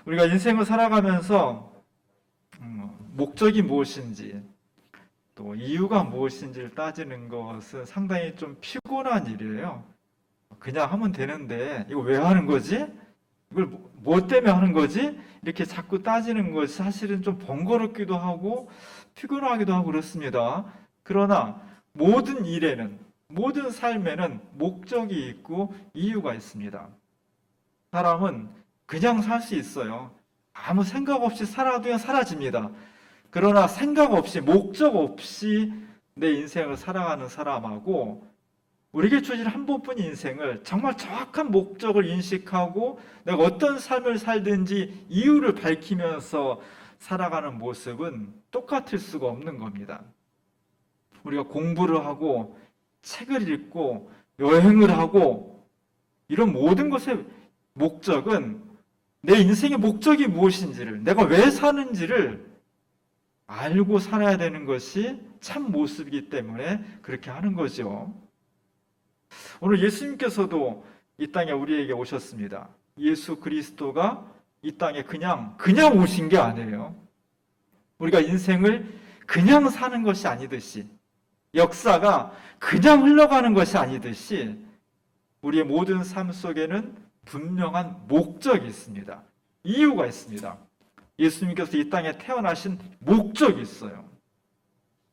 우리가 인생을 살아가면서 목적이 무엇인지 또 이유가 무엇인지를 따지는 것은 상당히 좀 피곤한 일이에요. 그냥 하면 되는데 이거 왜 하는 거지? 이걸 뭐 때문에 하는 거지? 이렇게 자꾸 따지는 것이 사실은 좀 번거롭기도 하고 피곤하기도 하고 그렇습니다. 그러나 모든 일에는, 모든 삶에는 목적이 있고 이유가 있습니다. 사람은 그냥 살 수 있어요. 아무 생각 없이 살아도 그냥 사라집니다. 그러나 생각 없이, 목적 없이 내 인생을 살아가는 사람하고 우리에게 주어진 한 번뿐인 인생을 정말 정확한 목적을 인식하고 내가 어떤 삶을 살든지 이유를 밝히면서 살아가는 모습은 똑같을 수가 없는 겁니다. 우리가 공부를 하고 책을 읽고 여행을 하고 이런 모든 것의 목적은 내 인생의 목적이 무엇인지를, 내가 왜 사는지를 알고 살아야 되는 것이 참 모습이기 때문에 그렇게 하는 거죠. 오늘 예수님께서도 이 땅에 우리에게 오셨습니다. 예수 그리스도가 이 땅에 그냥 오신 게 아니에요. 우리가 인생을 그냥 사는 것이 아니듯이, 역사가 그냥 흘러가는 것이 아니듯이 우리의 모든 삶 속에는 분명한 목적이 있습니다. 이유가 있습니다. 예수님께서 이 땅에 태어나신 목적이 있어요.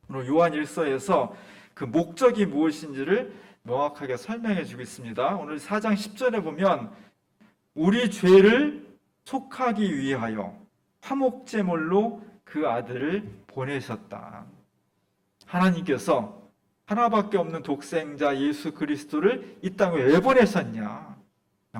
오늘 요한 1서에서 그 목적이 무엇인지를 명확하게 설명해 주고 있습니다. 오늘 4장 10절에 보면 우리 죄를 속하기 위하여 화목제물로 그 아들을 보내셨다. 하나님께서 하나밖에 없는 독생자 예수 그리스도를 이 땅에 왜 보내셨냐?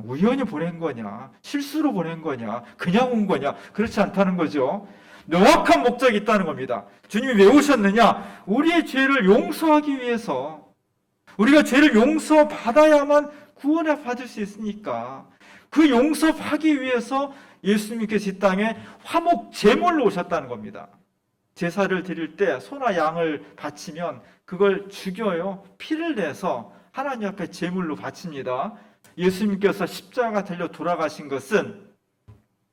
우연히 보낸 거냐? 실수로 보낸 거냐? 그냥 온 거냐? 그렇지 않다는 거죠. 명확한 목적이 있다는 겁니다. 주님이 왜 오셨느냐? 우리의 죄를 용서하기 위해서. 우리가 죄를 용서받아야만 구원을 받을 수 있으니까 그 용서하기 위해서 예수님께서 이 땅에 화목 제물로 오셨다는 겁니다. 제사를 드릴 때 소나 양을 바치면 그걸 죽여요. 피를 내서 하나님 앞에 제물로 바칩니다. 예수님께서 십자가 달려 돌아가신 것은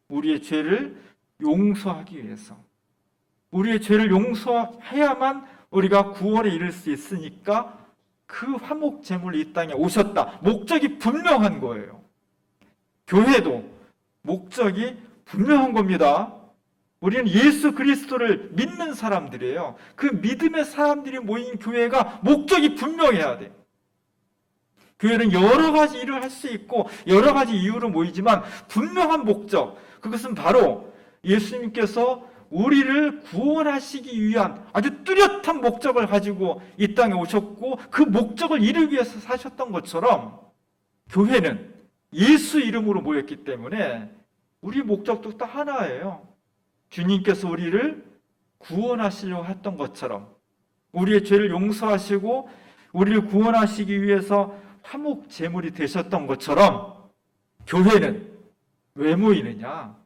우리의 죄를 용서하기 위해서, 우리의 죄를 용서해야만 우리가 구원에 이를 수 있으니까 그 화목 제물이 이 땅에 오셨다. 목적이 분명한 거예요. 교회도 목적이 분명한 겁니다. 우리는 예수 그리스도를 믿는 사람들이에요. 그 믿음의 사람들이 모인 교회가 목적이 분명해야 돼요. 교회는 여러 가지 일을 할 수 있고 여러 가지 이유로 모이지만 분명한 목적, 그것은 바로 예수님께서 우리를 구원하시기 위한 아주 뚜렷한 목적을 가지고 이 땅에 오셨고 그 목적을 이루기 위해서 사셨던 것처럼 교회는 예수 이름으로 모였기 때문에 우리 목적도 딱 하나예요. 주님께서 우리를 구원하시려고 했던 것처럼 우리의 죄를 용서하시고 우리를 구원하시기 위해서 화목 제물이 되셨던 것처럼 교회는 왜 모이느냐?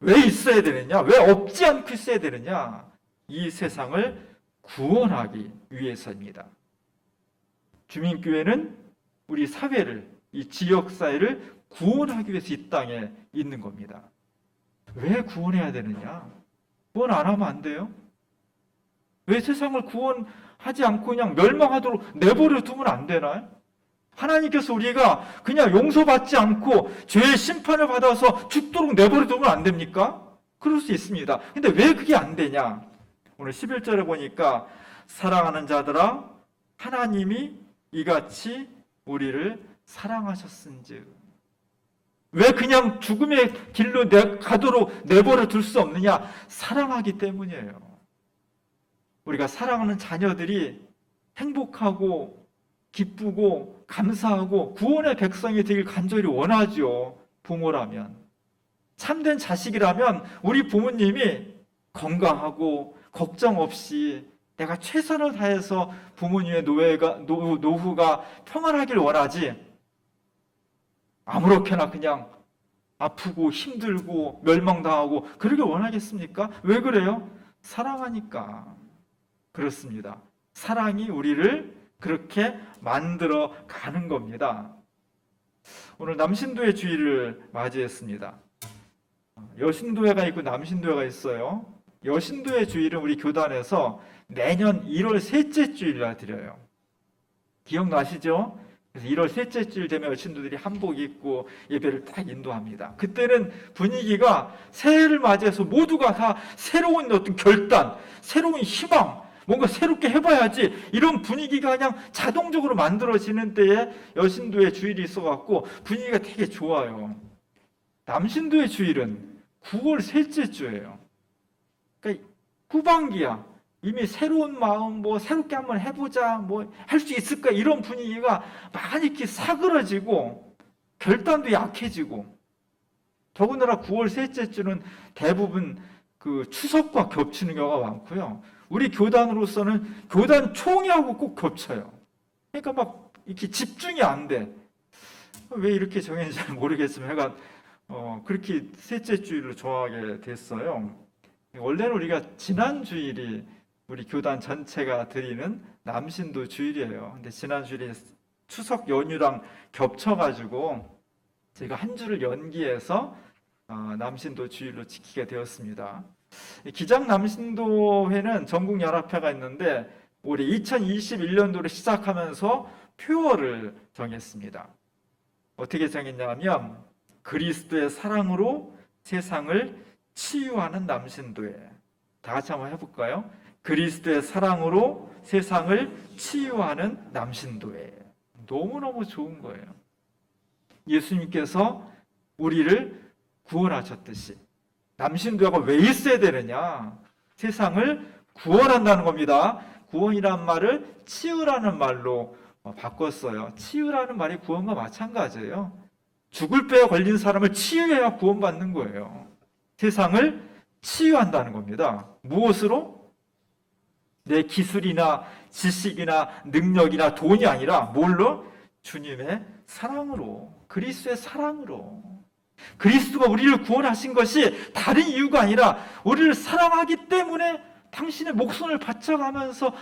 왜 있어야 되느냐? 왜 없지 않고 있어야 되느냐? 이 세상을 구원하기 위해서입니다. 주민교회는 우리 사회를, 이 지역사회를 구원하기 위해서 이 땅에 있는 겁니다. 왜 구원해야 되느냐? 구원 안 하면 안 돼요? 왜 세상을 구원하지 않고 그냥 멸망하도록 내버려 두면 안 되나요? 하나님께서 우리가 그냥 용서받지 않고 죄의 심판을 받아서 죽도록 내버려 두면 안 됩니까? 그럴 수 있습니다. 근데 왜 그게 안 되냐? 오늘 11절에 보니까 사랑하는 자들아 하나님이 이같이 우리를 사랑하셨은즉. 왜 그냥 죽음의 길로 가도록 내버려 둘 수 없느냐? 사랑하기 때문이에요. 우리가 사랑하는 자녀들이 행복하고 기쁘고 감사하고 구원의 백성이 되길 간절히 원하죠. 부모라면. 참된 자식이라면 우리 부모님이 건강하고 걱정 없이 내가 최선을 다해서 부모님의 노후가 평안하길 원하지, 아무렇게나 그냥 아프고 힘들고 멸망당하고 그러길 원하겠습니까? 왜 그래요? 사랑하니까 그렇습니다. 사랑이 우리를 그렇게 만들어 가는 겁니다. 오늘 남신도의 주일을 맞이했습니다. 여신도회가 있고 남신도회가 있어요. 여신도회 주일은 우리 교단에서 매년 1월 셋째 주일날 드려요. 기억나시죠? 그래서 1월 셋째 주일 되면 여신도들이 한복 입고 예배를 딱 인도합니다. 그때는 분위기가 새해를 맞이해서 모두가 다 새로운 어떤 결단, 새로운 희망, 뭔가 새롭게 해봐야지, 이런 분위기가 그냥 자동적으로 만들어지는 때에 여신도의 주일이 있어갖고 분위기가 되게 좋아요. 남신도의 주일은 9월 셋째 주예요. 그러니까 후반기야. 이미 새로운 마음, 뭐 새롭게 한번 해보자, 뭐 할 수 있을까, 이런 분위기가 많이 이렇게 사그러지고 결단도 약해지고, 더군다나 9월 셋째 주는 대부분 그 추석과 겹치는 경우가 많고요. 우리 교단으로서는 교단 총회하고 꼭 겹쳐요. 그러니까 막 이렇게 집중이 안 돼. 왜 이렇게 정했는지 잘 모르겠지만 약간 그렇게 셋째 주일을 좋아하게 됐어요. 원래는 우리가 지난 주일이 우리 교단 전체가 드리는 남신도 주일이에요. 근데 지난 주일이 추석 연휴랑 겹쳐가지고 제가 한 주를 연기해서 남신도 주일로 지키게 되었습니다. 기장 남신도회는 전국 연합회가 있는데 올해 2021년도를 시작하면서 표어를 정했습니다. 어떻게 정했냐면 그리스도의 사랑으로 세상을 치유하는 남신도회. 다 같이 한번 해볼까요? 그리스도의 사랑으로 세상을 치유하는 남신도회. 너무너무 좋은 거예요. 예수님께서 우리를 구원하셨듯이 남신도회가 왜 있어야 되느냐? 세상을 구원한다는 겁니다. 구원이란 말을 치유라는 말로 바꿨어요. 치유라는 말이 구원과 마찬가지예요. 죽을 뼈에 걸린 사람을 치유해야 구원받는 거예요. 세상을 치유한다는 겁니다. 무엇으로? 내 기술이나 지식이나 능력이나 돈이 아니라 뭘로? 주님의 사랑으로, 그리스도의 사랑으로. 그리스도가 우리를 구원하신 것이 다른 이유가 아니라 우리를 사랑하기 때문에 당신의 목숨을 바쳐가면서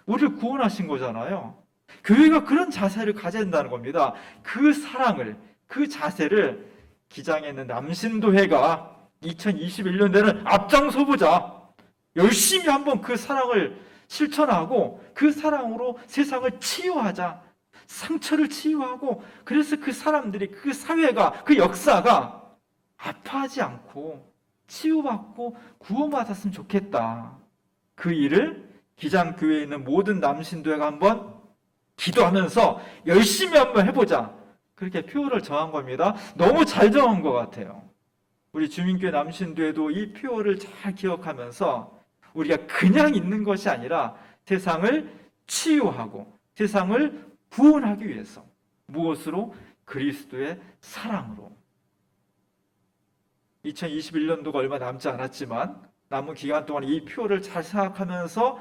우리를 구원하신 거잖아요. 교회가 그런 자세를 가져야 된다는 겁니다. 그 사랑을, 그 자세를 기장에 있는 남신도회가 2021년대는 앞장서보자. 열심히 한번 그 사랑을 실천하고 그 사랑으로 세상을 치유하자. 상처를 치유하고, 그래서 그 사람들이, 그 사회가, 그 역사가 아파하지 않고 치유받고 구원받았으면 좋겠다. 그 일을 기장교회에 있는 모든 남신도회가 한번 기도하면서 열심히 한번 해보자. 그렇게 표어를 정한 겁니다. 너무 잘 정한 것 같아요. 우리 주민교회 남신도회도 이 표어를 잘 기억하면서 우리가 그냥 있는 것이 아니라 세상을 치유하고 세상을 구원하기 위해서, 무엇으로? 그리스도의 사랑으로. 2021년도가 얼마 남지 않았지만 남은 기간 동안 이 표를 잘 생각하면서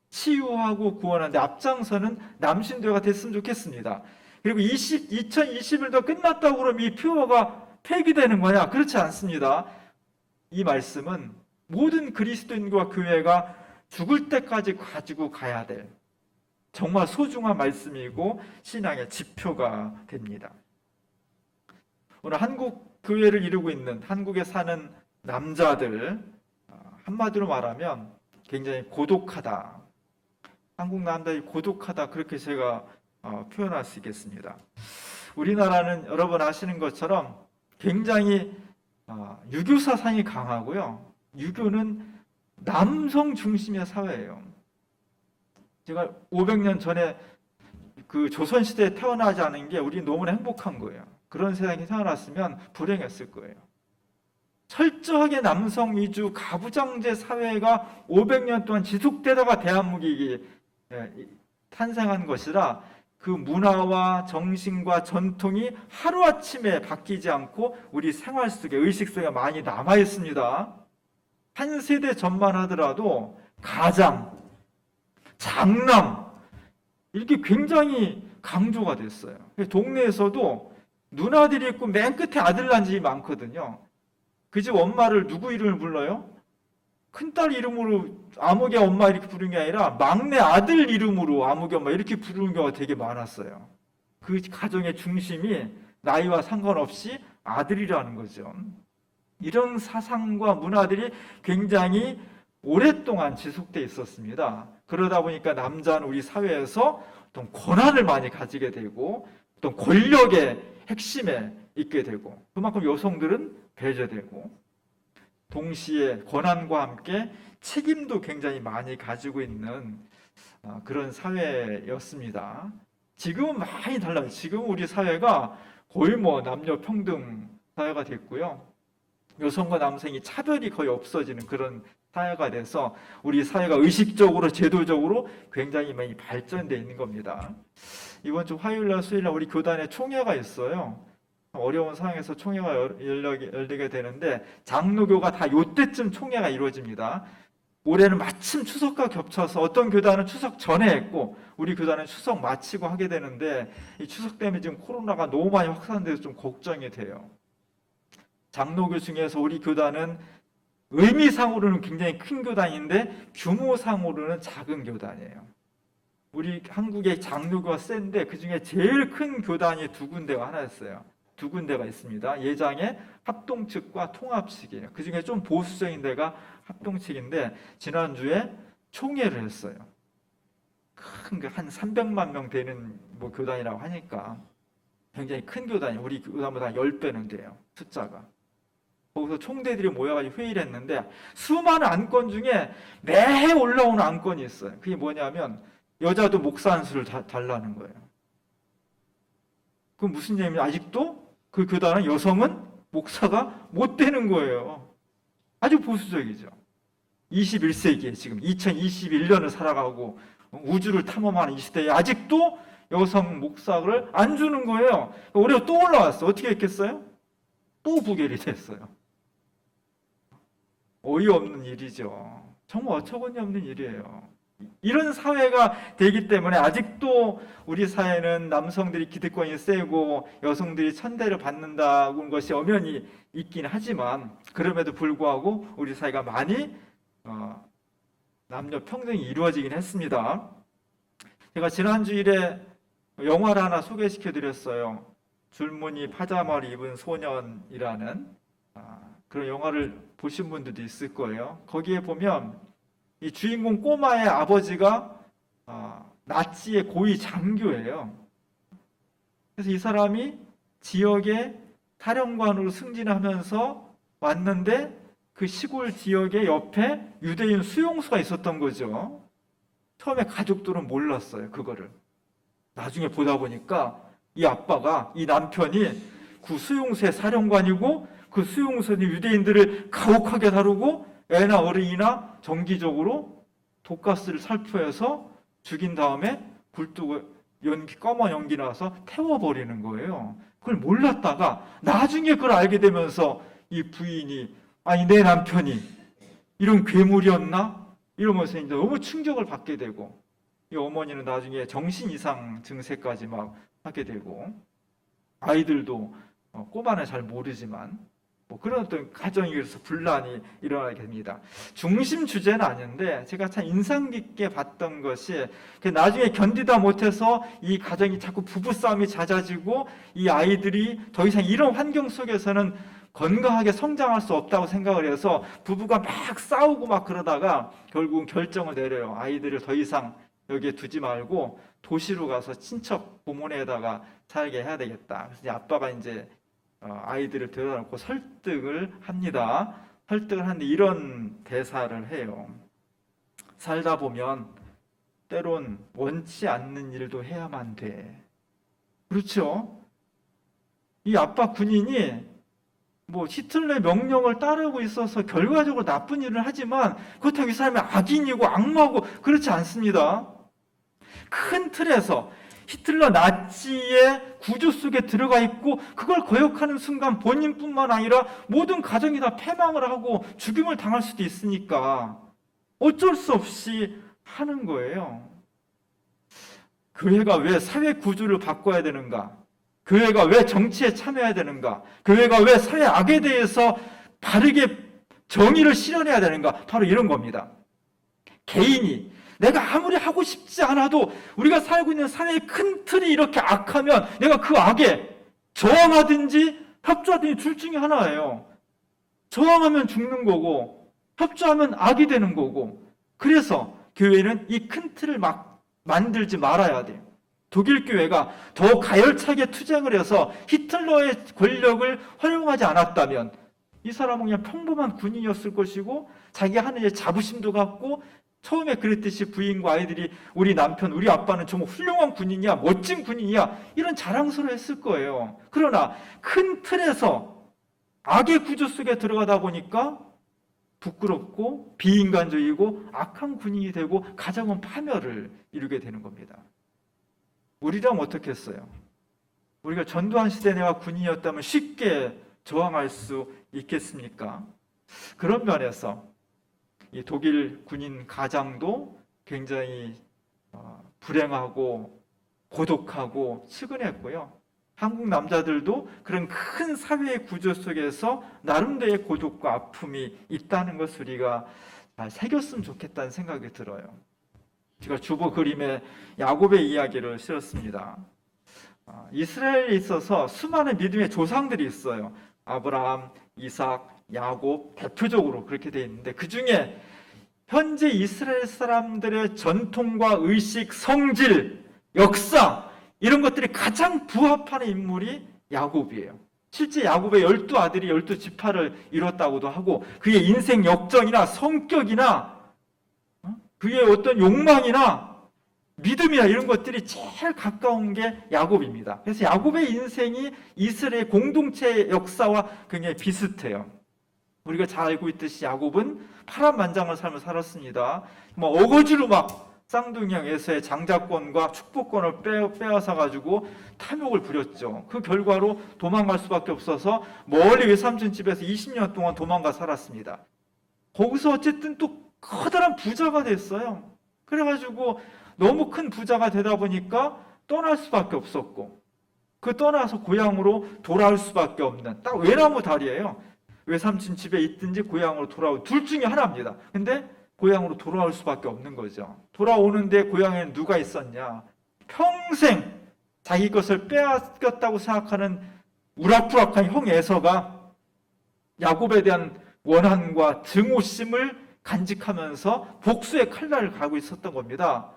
치유하고 구원하는데 앞장서는 남신도회가 됐으면 좋겠습니다. 그리고 2021도 끝났다고 그러면 이 표어가 폐기되는 거냐? 그렇지 않습니다. 이 말씀은 모든 그리스도인과 교회가 죽을 때까지 가지고 가야 될 정말 소중한 말씀이고 신앙의 지표가 됩니다. 오늘 한국 교회를 이루고 있는 한국에 사는 남자들, 한마디로 말하면 굉장히 고독하다. 한국 남자들이 고독하다, 그렇게 제가 표현할 수 있겠습니다. 우리나라는 여러분 아시는 것처럼 굉장히 유교 사상이 강하고요. 유교는 남성 중심의 사회예요. 제가 500년 전에 그 조선시대에 태어나지 않은 게 우리 너무나 행복한 거예요. 그런 세상에 태어났으면 불행했을 거예요. 철저하게 남성 위주 가부장제 사회가 500년 동안 지속되다가 대한민국이 탄생한 것이라 그 문화와 정신과 전통이 하루아침에 바뀌지 않고 우리 생활 속에, 의식 속에 많이 남아 있습니다. 한 세대 전만 하더라도 가장, 장남, 이렇게 굉장히 강조가 됐어요. 동네에서도 누나들이 있고 맨 끝에 아들 난 집이 많거든요. 그 집 엄마를 누구 이름을 불러요? 큰딸 이름으로 아무개 엄마 이렇게 부르는 게 아니라 막내 아들 이름으로 아무개 엄마 이렇게 부르는 경우가 되게 많았어요. 그 가정의 중심이 나이와 상관없이 아들이라는 거죠. 이런 사상과 문화들이 굉장히 오랫동안 지속되어 있었습니다. 그러다 보니까 남자는 우리 사회에서 어떤 권한을 많이 가지게 되고 어떤 권력의 핵심에 있게 되고, 그만큼 여성들은 배제되고, 동시에 권한과 함께 책임도 굉장히 많이 가지고 있는 그런 사회였습니다. 지금은 많이 달라요. 지금 우리 사회가 거의 뭐 남녀 평등 사회가 됐고요. 여성과 남성이 차별이 거의 없어지는 그런 사회가 돼서 우리 사회가 의식적으로 제도적으로 굉장히 많이 발전되어 있는 겁니다. 이번 주 화요일날 수요일날 우리 교단에 총회가 있어요. 어려운 상황에서 총회가 열리게 되는데 장로교가 다 요때쯤 총회가 이루어집니다. 올해는 마침 추석과 겹쳐서 어떤 교단은 추석 전에 했고 우리 교단은 추석 마치고 하게 되는데, 이 추석 때문에 지금 코로나가 너무 많이 확산돼서 좀 걱정이 돼요. 장로교 중에서 우리 교단은 의미상으로는 굉장히 큰 교단인데 규모상으로는 작은 교단이에요. 우리 한국의 장로교가 센데 그중에 제일 큰 교단이 두 군데가 하나였어요. 두 군데가 있습니다. 예장의 합동측과 통합측이에요. 그중에 좀 보수적인 데가 합동측인데 지난주에 총회를 했어요. 큰 한 300만 명 되는 뭐 교단이라고 하니까 굉장히 큰 교단이에요. 우리 교단보다 10배는 돼요. 숫자가. 거기서 총대들이 모여가지고 회의를 했는데 수많은 안건 중에 매해 올라오는 안건이 있어요. 그게 뭐냐면 여자도 목사 한 수를 달라는 거예요. 그럼 무슨 얘기냐면 아직도 그 교단은 여성은 목사가 못 되는 거예요. 아주 보수적이죠. 21세기에 지금 2021년을 살아가고 우주를 탐험하는 이 시대에 아직도 여성 목사를 안 주는 거예요. 올해 또 올라왔어. 어떻게 했겠어요? 또 부결이 됐어요. 어이없는 일이죠. 정말 어처구니 없는 일이에요. 이런 사회가 되기 때문에 아직도 우리 사회는 남성들이 기득권이 세고 여성들이 천대를 받는다는 것이 엄연히 있긴 하지만, 그럼에도 불구하고 우리 사회가 많이 남녀 평등이 이루어지긴 했습니다. 제가 지난주일에 영화를 하나 소개시켜 드렸어요. 줄무늬 파자마를 입은 소년이라는 그런 영화를 보신 분들도 있을 거예요. 거기에 보면 이 주인공 꼬마의 아버지가 나치의 고위 장교예요. 그래서 이 사람이 지역의 사령관으로 승진하면서 왔는데 그 시골 지역의 옆에 유대인 수용소가 있었던 거죠. 처음에 가족들은 몰랐어요, 그거를. 나중에 보다 보니까 이 아빠가, 이 남편이 그 수용소의 사령관이고 그 수용소는 유대인들을 가혹하게 다루고 애나 어린이나 정기적으로 독가스를 살포해서 죽인 다음에 불뜨고 검은 연기 나서 태워버리는 거예요. 그걸 몰랐다가 나중에 그걸 알게 되면서 이 부인이, 아니 내 남편이 이런 괴물이었나? 이러면서 이제 너무 충격을 받게 되고, 이 어머니는 나중에 정신 이상 증세까지 막 하게 되고, 아이들도 꼬마는 잘 모르지만 뭐 그런 어떤 가정에서 분란이 일어나게 됩니다. 중심 주제는 아닌데 제가 참 인상 깊게 봤던 것이 나중에 견디다 못해서 이 가정이 자꾸 부부싸움이 잦아지고 이 아이들이 더 이상 이런 환경 속에서는 건강하게 성장할 수 없다고 생각을 해서 부부가 막 싸우고 막 그러다가 결국 결정을 내려요. 아이들을 더 이상 여기에 두지 말고 도시로 가서 친척 부모네에다가 살게 해야 되겠다. 그래서 아빠가 이제 아이들을 데려다 놓고 설득을 합니다. 설득을 하는데 이런 대사를 해요. 살다 보면 때론 원치 않는 일도 해야만 돼. 그렇죠? 이 아빠 군인이 뭐 히틀러의 명령을 따르고 있어서 결과적으로 나쁜 일을 하지만 그렇다고 이 사람이 악인이고 악마고 그렇지 않습니다. 큰 틀에서 히틀러 나치의 구조 속에 들어가 있고 그걸 거역하는 순간 본인뿐만 아니라 모든 가정이 다 패망을 하고 죽임을 당할 수도 있으니까 어쩔 수 없이 하는 거예요. 교회가 왜 사회 구조를 바꿔야 되는가? 교회가 왜 정치에 참여해야 되는가? 교회가 왜 사회 악에 대해서 바르게 정의를 실현해야 되는가? 바로 이런 겁니다. 개인이 내가 아무리 하고 싶지 않아도 우리가 살고 있는 사회의 큰 틀이 이렇게 악하면 내가 그 악에 저항하든지 협조하든지 둘 중에 하나예요. 저항하면 죽는 거고 협조하면 악이 되는 거고, 그래서 교회는 이 큰 틀을 막 만들지 말아야 돼요. 독일 교회가 더 가열차게 투쟁을 해서 히틀러의 권력을 활용하지 않았다면 이 사람은 그냥 평범한 군인이었을 것이고, 자기 하는 일 자부심도 갖고, 처음에 그랬듯이 부인과 아이들이 우리 남편, 우리 아빠는 정말 훌륭한 군인이야, 멋진 군인이야, 이런 자랑스러워 했을 거예요. 그러나 큰 틀에서 악의 구조 속에 들어가다 보니까 부끄럽고 비인간적이고 악한 군인이 되고 가정은 파멸을 이루게 되는 겁니다. 우리라면 어떻게 했어요? 우리가 전두환 시대 내가 군인이었다면 쉽게 저항할 수 있겠습니까? 그런 면에서 이 독일 군인 가장도 굉장히 불행하고 고독하고 측은했고요. 한국 남자들도 그런 큰 사회의 구조 속에서 나름대로의 고독과 아픔이 있다는 것을 우리가 잘 새겼으면 좋겠다는 생각이 들어요. 제가 주보 그림에 야곱의 이야기를 실었습니다. 이스라엘에 있어서 수많은 믿음의 조상들이 있어요. 아브라함, 이삭, 야곱, 대표적으로 그렇게 되어 있는데, 그 중에 현재 이스라엘 사람들의 전통과 의식, 성질, 역사, 이런 것들이 가장 부합하는 인물이 야곱이에요. 실제 야곱의 12아들이 12지파를 이뤘다고도 하고, 그의 인생 역정이나 성격이나 그의 어떤 욕망이나 믿음이나 이런 것들이 제일 가까운 게 야곱입니다. 그래서 야곱의 인생이 이스라엘 공동체의 역사와 굉장히 비슷해요. 우리가 잘 알고 있듯이 야곱은 파란만장한 삶을 살았습니다. 어거지로 막 쌍둥이형 에서의 장자권과 축복권을 빼앗아 가지고 탐욕을 부렸죠. 그 결과로 도망갈 수밖에 없어서 멀리 외삼촌 집에서 20년 동안 도망가 살았습니다. 거기서 어쨌든 또 커다란 부자가 됐어요. 그래가지고 너무 큰 부자가 되다 보니까 떠날 수밖에 없었고, 그 떠나서 고향으로 돌아올 수밖에 없는 딱 외나무 다리예요. 외삼촌 집에 있든지 고향으로 돌아올 둘 중에 하나입니다. 근데 고향으로 돌아올 수밖에 없는 거죠. 돌아오는데 고향에는 누가 있었냐? 평생 자기 것을 빼앗겼다고 생각하는 우락부락한 형 에서가 야곱에 대한 원한과 증오심을 간직하면서 복수의 칼날을 갈고 있었던 겁니다.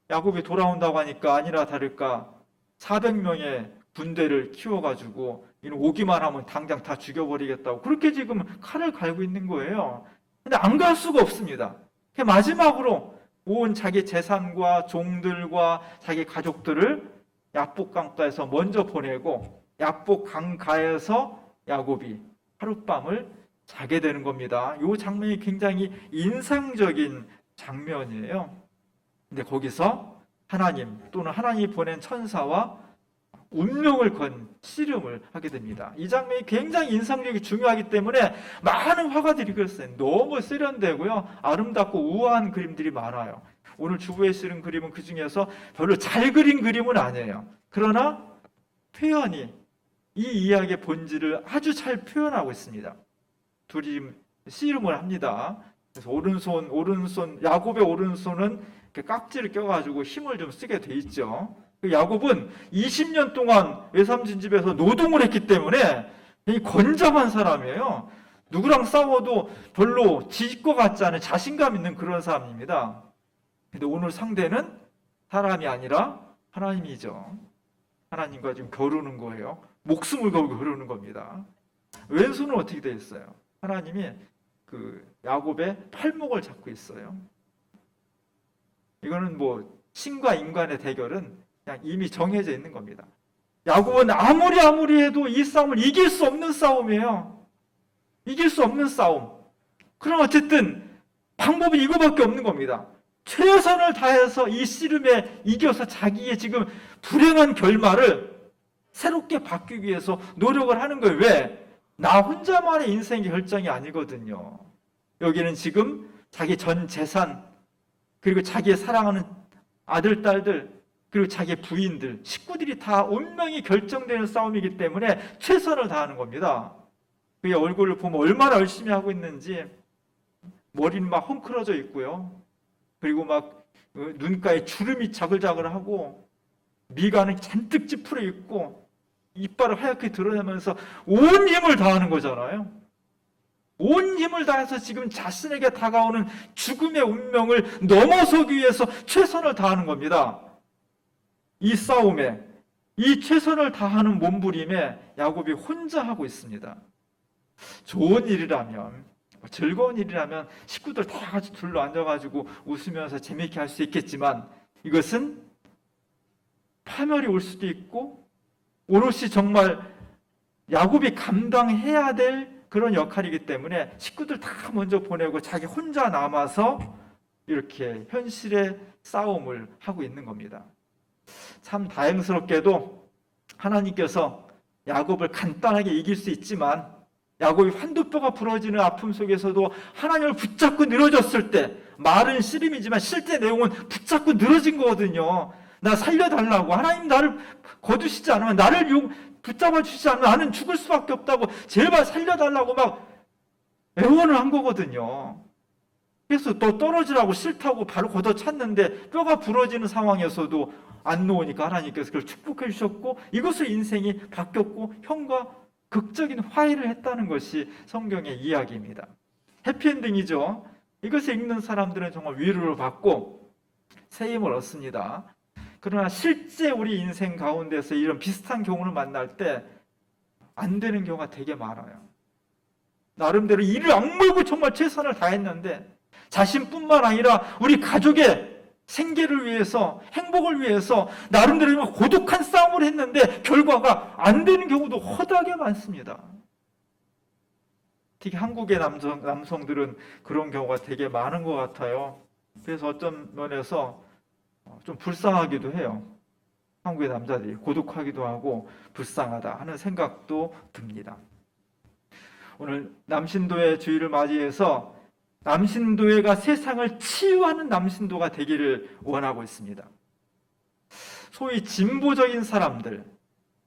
야곱이 돌아온다고 하니까 아니라 다를까 400명의 군대를 키워가지고 이는 오기만 하면 당장 다 죽여버리겠다고 그렇게 지금 칼을 갈고 있는 거예요. 근데 안 갈 수가 없습니다. 마지막으로 온 자기 재산과 종들과 자기 가족들을 야복 강가에서 먼저 보내고, 야복 강가에서 야곱이 하룻밤을 자게 되는 겁니다. 이 장면이 굉장히 인상적인 장면이에요. 근데 거기서 하나님 또는 하나님이 보낸 천사와 운명을 건 씨름을 하게 됩니다. 이 장면이 굉장히 인상적이고 중요하기 때문에 많은 화가들이 그렸어요. 너무 세련되고요, 아름답고 우아한 그림들이 많아요. 오늘 주부에 실은 그림은 그 중에서 별로 잘 그린 그림은 아니에요. 그러나 표현이 이 이야기의 본질을 아주 잘 표현하고 있습니다. 둘이 씨름을 합니다. 그래서 오른손 야곱의 오른손은 깍지를 껴가지고 힘을 좀 쓰게 돼 있죠. 야곱은 20년 동안 외삼촌 집에서 노동을 했기 때문에 건장한 사람이에요. 누구랑 싸워도 별로 질 것 같지 않은 자신감 있는 그런 사람입니다. 근데 오늘 상대는 사람이 아니라 하나님이죠. 하나님과 지금 겨루는 거예요. 목숨을 걸고 겨루는 겁니다. 왼손은 어떻게 돼 있어요? 하나님이 그 야곱의 팔목을 잡고 있어요. 이거는 신과 인간의 대결은 그냥 이미 정해져 있는 겁니다. 야곱은 아무리 해도 이 싸움을 이길 수 없는 싸움이에요. 이길 수 없는 싸움. 그럼 어쨌든 방법이 이거밖에 없는 겁니다. 최선을 다해서 이 씨름에 이겨서 자기의 지금 불행한 결말을 새롭게 바뀌기 위해서 노력을 하는 거예요. 왜? 나 혼자만의 인생의 결정이 아니거든요. 여기는 지금 자기 전 재산, 그리고 자기의 사랑하는 아들, 딸들, 그리고 자기의 부인들, 식구들이 다 운명이 결정되는 싸움이기 때문에 최선을 다하는 겁니다. 그의 얼굴을 보면 얼마나 열심히 하고 있는지, 머리는 막 헝클어져 있고요. 그리고 막 눈가에 주름이 자글자글하고, 미간은 잔뜩 찌푸려 있고, 이빨을 하얗게 드러내면서 온 힘을 다하는 거잖아요. 온 힘을 다해서 지금 자신에게 다가오는 죽음의 운명을 넘어서기 위해서 최선을 다하는 겁니다. 이 싸움에, 이 최선을 다하는 몸부림에 야곱이 혼자 하고 있습니다. 좋은 일이라면, 즐거운 일이라면 식구들 다 같이 둘러 앉아가지고 웃으면서 재미있게 할 수 있겠지만, 이것은 파멸이 올 수도 있고 오롯이 정말 야곱이 감당해야 될 그런 역할이기 때문에 식구들 다 먼저 보내고 자기 혼자 남아서 이렇게 현실의 싸움을 하고 있는 겁니다. 참 다행스럽게도 하나님께서 야곱을 간단하게 이길 수 있지만, 야곱이 환두뼈가 부러지는 아픔 속에서도 하나님을 붙잡고 늘어졌을 때, 말은 씨름이지만 실제 내용은 붙잡고 늘어진 거거든요. 나 살려달라고, 하나님 나를 거두시지 않으면, 나를 붙잡아 주시지 않으면 나는 죽을 수밖에 없다고, 제발 살려달라고 막 애원을 한 거거든요. 그래서 또 떨어지라고 싫다고 바로 걷어찼는데 뼈가 부러지는 상황에서도 안 놓으니까 하나님께서 그걸 축복해 주셨고, 이것을 인생이 바뀌었고 형과 극적인 화해를 했다는 것이 성경의 이야기입니다. 해피엔딩이죠. 이것을 읽는 사람들은 정말 위로를 받고 새 힘을 얻습니다. 그러나 실제 우리 인생 가운데서 이런 비슷한 경우를 만날 때 안 되는 경우가 되게 많아요. 나름대로 이를 악물고 정말 최선을 다했는데 자신뿐만 아니라 우리 가족의 생계를 위해서, 행복을 위해서 나름대로 고독한 싸움을 했는데 결과가 안 되는 경우도 허다하게 많습니다. 특히 한국의 남성들은 그런 경우가 되게 많은 것 같아요. 그래서 어떤 면에서 좀 불쌍하기도 해요. 한국의 남자들이 고독하기도 하고 불쌍하다 하는 생각도 듭니다. 오늘 남신도의 주일을 맞이해서 남신도회가 세상을 치유하는 남신도가 되기를 원하고 있습니다. 소위 진보적인 사람들,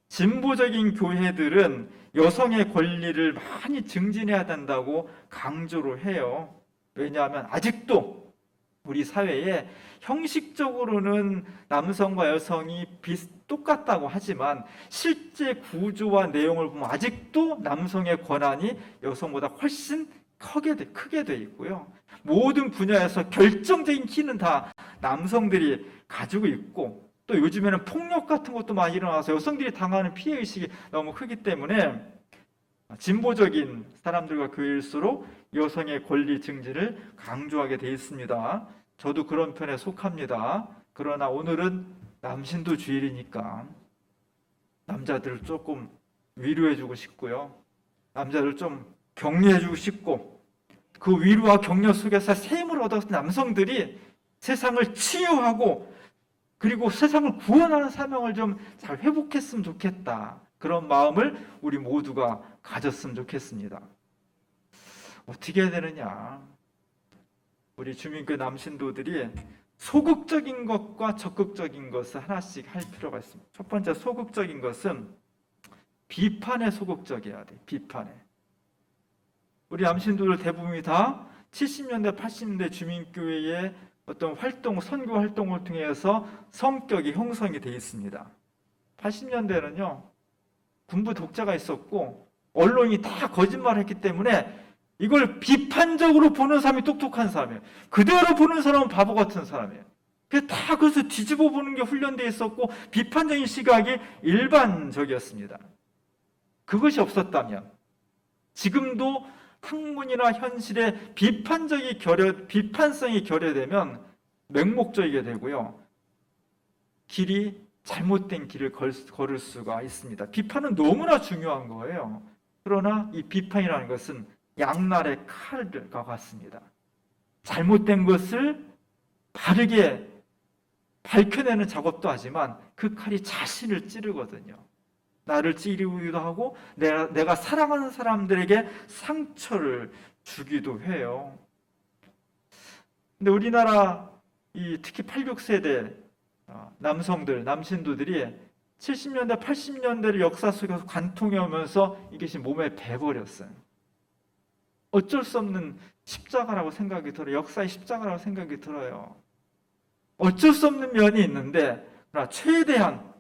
진보적인 교회들은 여성의 권리를 많이 증진해야 된다고 강조를 해요. 왜냐하면 아직도 우리 사회에 형식적으로는 남성과 여성이 똑같다고 하지만 실제 구조와 내용을 보면 아직도 남성의 권한이 여성보다 훨씬 크게 돼 있고요. 모든 분야에서 결정적인 키는 다 남성들이 가지고 있고, 또 요즘에는 폭력 같은 것도 많이 일어나서 여성들이 당하는 피해의식이 너무 크기 때문에 진보적인 사람들과 교회일수록 여성의 권리 증진을 강조하게 돼 있습니다. 저도 그런 편에 속합니다. 그러나 오늘은 남신도 주일이니까 남자들을 조금 위로해주고 싶고요. 남자들 좀 격려해주고 싶고, 그 위로와 격려 속에서 새 힘을 얻어서 남성들이 세상을 치유하고 그리고 세상을 구원하는 사명을 좀 잘 회복했으면 좋겠다. 그런 마음을 우리 모두가 가졌으면 좋겠습니다. 어떻게 해야 되느냐? 우리 주민교회 남신도들이 소극적인 것과 적극적인 것을 하나씩 할 필요가 있습니다. 첫 번째 소극적인 것은 비판에 소극적이어야 돼. 비판에. 우리 남신도들 대부분이 다 70년대, 80년대 주민교회의 어떤 활동, 선교 활동을 통해서 성격이 형성이 되어 있습니다. 80년대는요, 군부 독재가 있었고 언론이 다 거짓말을 했기 때문에 이걸 비판적으로 보는 사람이 똑똑한 사람이에요. 그대로 보는 사람은 바보 같은 사람이에요. 다 그래서 뒤집어 보는 게 훈련되어 있었고 비판적인 시각이 일반적이었습니다. 그것이 없었다면 지금도 학문이나 현실에 비판성이 결여되면 맹목적이게 되고요. 잘못된 길을 걸을 수가 있습니다. 비판은 너무나 중요한 거예요. 그러나 이 비판이라는 것은 양날의 칼과 같습니다. 잘못된 것을 바르게 밝혀내는 작업도 하지만 그 칼이 자신을 찌르거든요. 나를 찌르기도 하고 내가 사랑하는 사람들에게 상처를 주기도 해요. 근데 우리나라 특히 86세대 남성들, 남신도들이 70년대, 80년대를 역사 속에서 관통해 오면서 이것이 몸에 배버렸어요. 어쩔 수 없는 십자가라고 생각이 들어요. 역사의 십자가라고 생각이 들어요. 어쩔 수 없는 면이 있는데, 그러나 최대한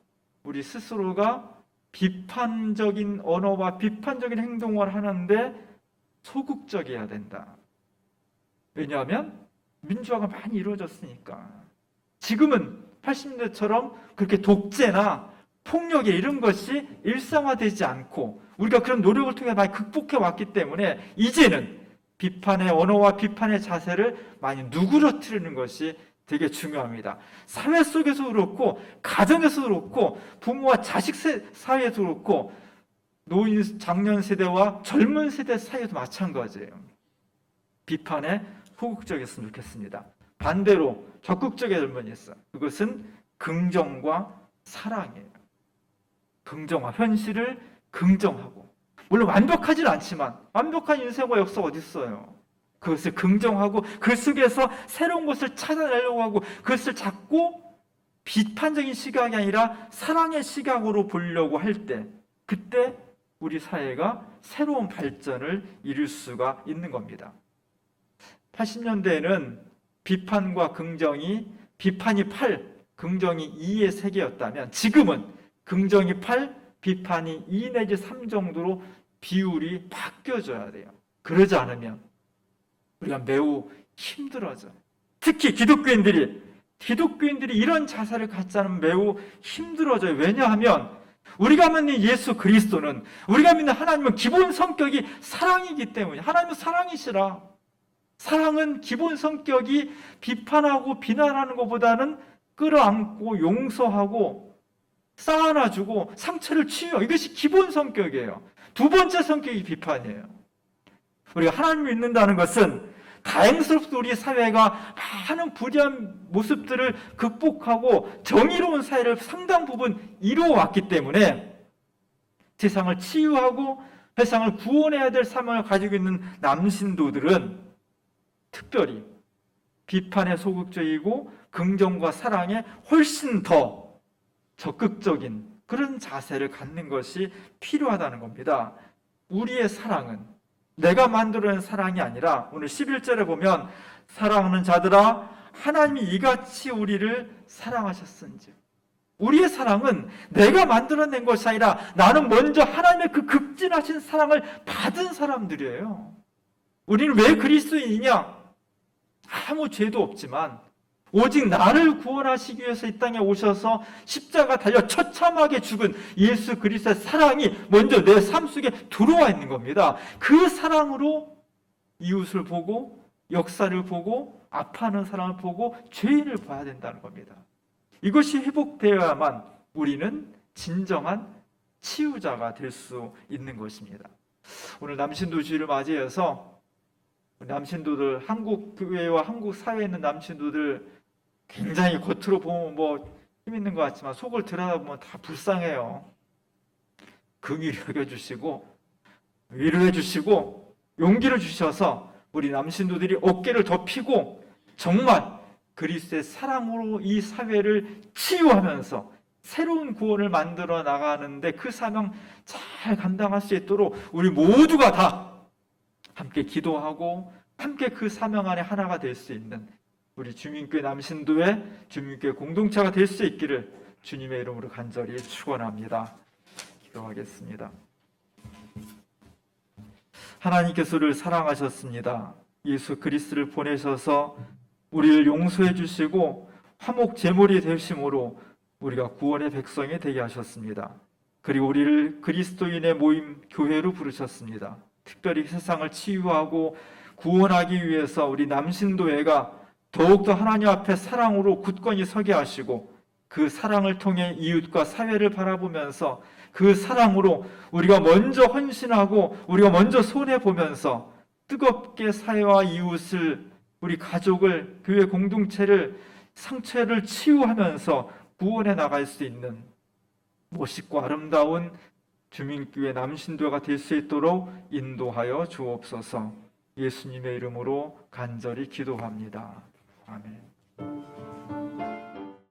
우리 스스로가 비판적인 언어와 비판적인 행동을 하는데 소극적이어야 된다. 왜냐하면 민주화가 많이 이루어졌으니까. 지금은 80년대처럼 그렇게 독재나 폭력이 이런 것이 일상화되지 않고 우리가 그런 노력을 통해 많이 극복해 왔기 때문에 이제는 비판의 언어와 비판의 자세를 많이 누그러뜨리는 것이 되게 중요합니다. 사회 속에서 그렇고 가정에서 그렇고 부모와 자식 사이에도 그렇고 노인 장년 세대와 젊은 세대 사이에도 마찬가지예요. 비판에 소극적이었으면 좋겠습니다. 반대로 적극적인 면이 있어요. 그것은 긍정과 사랑이에요. 긍정화, 현실을 긍정하고, 물론 완벽하지는 않지만 완벽한 인생과 역사가 어디 있어요. 그것을 긍정하고 그 속에서 새로운 것을 찾아내려고 하고 그것을 자꾸 비판적인 시각이 아니라 사랑의 시각으로 보려고 할 때, 그때 우리 사회가 새로운 발전을 이룰 수가 있는 겁니다. 80년대에는 비판과 긍정이, 비판이 8, 긍정이 2의 세계였다면 지금은 긍정이 8, 비판이 2 내지 3 정도로 비율이 바뀌어져야 돼요. 그러지 않으면 우리가 매우 힘들어져요. 특히 기독교인들이 이런 자세를 갖지 않으면 매우 힘들어져요. 왜냐하면 우리가 믿는 예수 그리스도는, 우리가 믿는 하나님은 기본 성격이 사랑이기 때문에, 하나님은 사랑이시라. 사랑은 기본 성격이 비판하고 비난하는 것보다는 끌어안고 용서하고 쌓아놔주고 상처를 치유하고, 이것이 기본 성격이에요. 두 번째 성격이 비판이에요. 우리가 하나님을 믿는다는 것은 다행스럽게도 우리 사회가 많은 불의한 모습들을 극복하고 정의로운 사회를 상당 부분 이루어왔기 때문에 세상을 치유하고 세상을 구원해야 될 사명을 가지고 있는 남신도들은 특별히 비판에 소극적이고 긍정과 사랑에 훨씬 더 적극적인 그런 자세를 갖는 것이 필요하다는 겁니다. 우리의 사랑은 내가 만들어낸 사랑이 아니라 오늘 11절에 보면 사랑하는 자들아 하나님이 이같이 우리를 사랑하셨은지, 우리의 사랑은 내가 만들어낸 것이 아니라 나는 먼저 하나님의 그 극진하신 사랑을 받은 사람들이에요. 우리는 왜 그리스도인이냐? 아무 죄도 없지만 오직 나를 구원하시기 위해서 이 땅에 오셔서 십자가 달려 처참하게 죽은 예수 그리스도의 사랑이 먼저 내 삶 속에 들어와 있는 겁니다. 그 사랑으로 이웃을 보고 역사를 보고 아파하는 사람을 보고 죄인을 봐야 된다는 겁니다. 이것이 회복되어야만 우리는 진정한 치유자가 될 수 있는 것입니다. 오늘 남신도 주일을 맞이해서 남신도들, 한국 교회와 한국 사회에 있는 남신도들 굉장히 겉으로 보면 힘 있는 것 같지만 속을 들여다보면 다 불쌍해요. 긍휼히 여겨주시고 위로해 주시고 용기를 주셔서 우리 남신도들이 어깨를 더 펴고 정말 그리스도의 사랑으로 이 사회를 치유하면서 새로운 구원을 만들어 나가는데 그 사명 잘 감당할 수 있도록 우리 모두가 다 함께 기도하고 함께 그 사명 안에 하나가 될 수 있는 우리 주민교회 남신도의 주민교회 공동체가 될 수 있기를 주님의 이름으로 간절히 축원합니다. 기도하겠습니다. 하나님께서 우리를 사랑하셨습니다. 예수 그리스도를 보내셔서 우리를 용서해 주시고 화목 제물이 되심으로 우리가 구원의 백성이 되게 하셨습니다. 그리고 우리를 그리스도인의 모임 교회로 부르셨습니다. 특별히 세상을 치유하고 구원하기 위해서 우리 남신도회가 더욱더 하나님 앞에 사랑으로 굳건히 서게 하시고 그 사랑을 통해 이웃과 사회를 바라보면서 그 사랑으로 우리가 먼저 헌신하고 우리가 먼저 손해보면서 뜨겁게 사회와 이웃을, 우리 가족을, 교회 공동체를, 상처를 치유하면서 구원해 나갈 수 있는 멋있고 아름다운 주민교회 남신도가 될 수 있도록 인도하여 주옵소서. 예수님의 이름으로 간절히 기도합니다. 아멘.